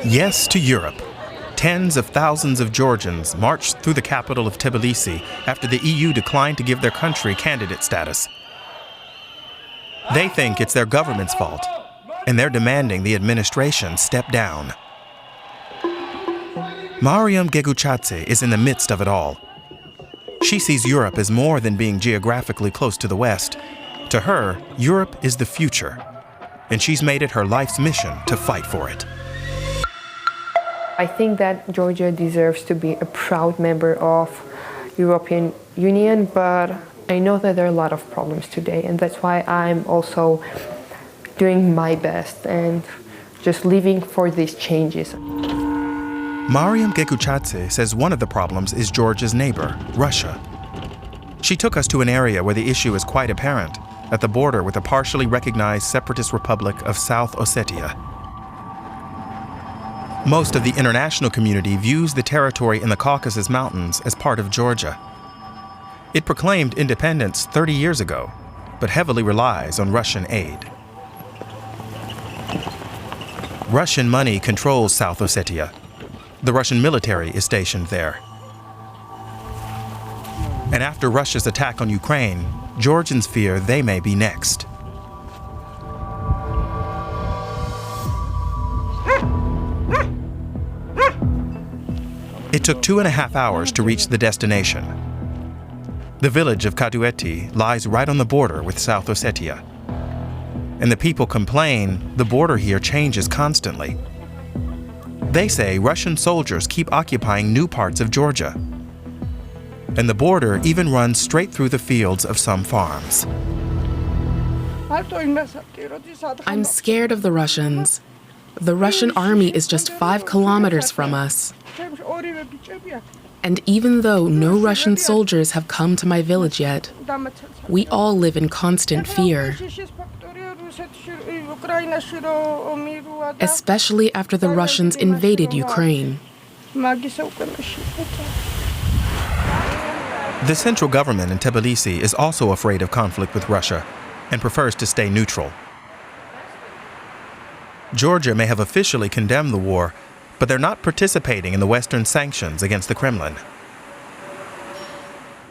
Yes to Europe. Tens of thousands of Georgians marched through the capital of Tbilisi after the EU declined to give their country candidate status. They think it's their government's fault, and they're demanding the administration step down. Mariam Geguchadze is in the midst of it all. She sees Europe as more than being geographically close to the West. To her, Europe is the future, and she's made it her life's mission to fight for it. I think that Georgia deserves to be a proud member of European Union, but I know that there are a lot of problems today, and that's why I'm also doing my best and just living for these changes. Mariam Geguchadze says one of the problems is Georgia's neighbor, Russia. She took us to an area where the issue is quite apparent, at the border with the partially recognized separatist republic of South Ossetia. Most of the international community views the territory in the Caucasus Mountains as part of Georgia. It proclaimed independence 30 years ago, but heavily relies on Russian aid. Russian money controls South Ossetia. The Russian military is stationed there. And after Russia's attack on Ukraine, Georgians fear they may be next. It took 2.5 hours to reach the destination. The village of Kadueti lies right on the border with South Ossetia. And the people complain the border here changes constantly. They say Russian soldiers keep occupying new parts of Georgia. And the border even runs straight through the fields of some farms. I'm scared of the Russians. The Russian army is just 5 kilometers from us. And even though no Russian soldiers have come to my village yet, we all live in constant fear. Especially after the Russians invaded Ukraine. The central government in Tbilisi is also afraid of conflict with Russia and prefers to stay neutral. Georgia may have officially condemned the war, but they're not participating in the Western sanctions against the Kremlin.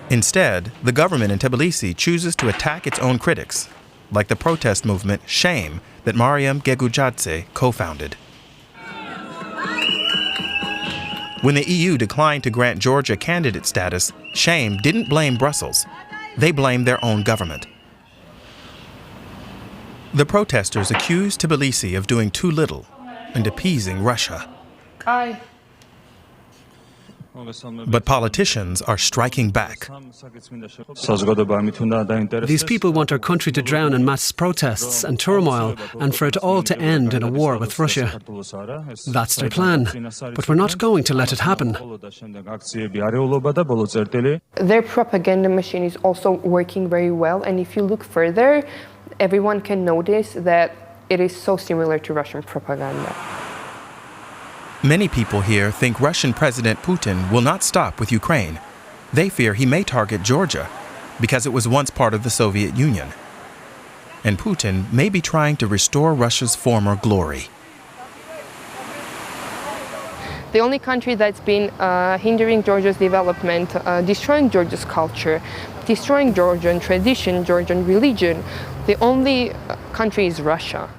Instead, the government in Tbilisi chooses to attack its own critics, like the protest movement Shame that Mariam Geguchadze co-founded. When the EU declined to grant Georgia candidate status, Shame didn't blame Brussels. They blamed their own government. The protesters accused Tbilisi of doing too little and appeasing Russia. But politicians are striking back. These people want our country to drown in mass protests and turmoil and for it all to end in a war with Russia. That's their plan, but we're not going to let it happen. Their propaganda machine is also working very well, and if you look further, everyone can notice that it is so similar to Russian propaganda. Many people here think Russian President Putin will not stop with Ukraine. They fear he may target Georgia because it was once part of the Soviet Union. And Putin may be trying to restore Russia's former glory. The only country that's been hindering Georgia's development, destroying Georgia's culture, destroying Georgian tradition, Georgian religion, the only country is Russia.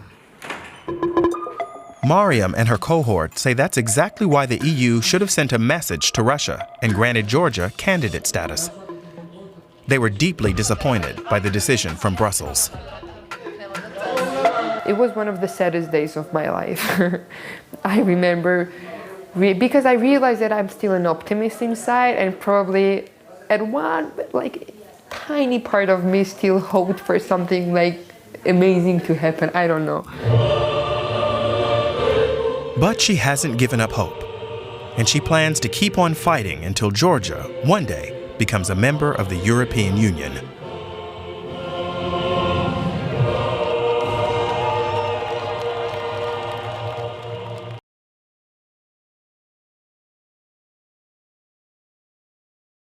Mariam and her cohort say that's exactly why the EU should have sent a message to Russia and granted Georgia candidate status. They were deeply disappointed by the decision from Brussels. It was one of the saddest days of my life. I remember, because I realized that I'm still an optimist inside, and probably at one, tiny part of me still hoped for something amazing to happen. I don't know. But she hasn't given up hope, and she plans to keep on fighting until Georgia, one day, becomes a member of the European Union.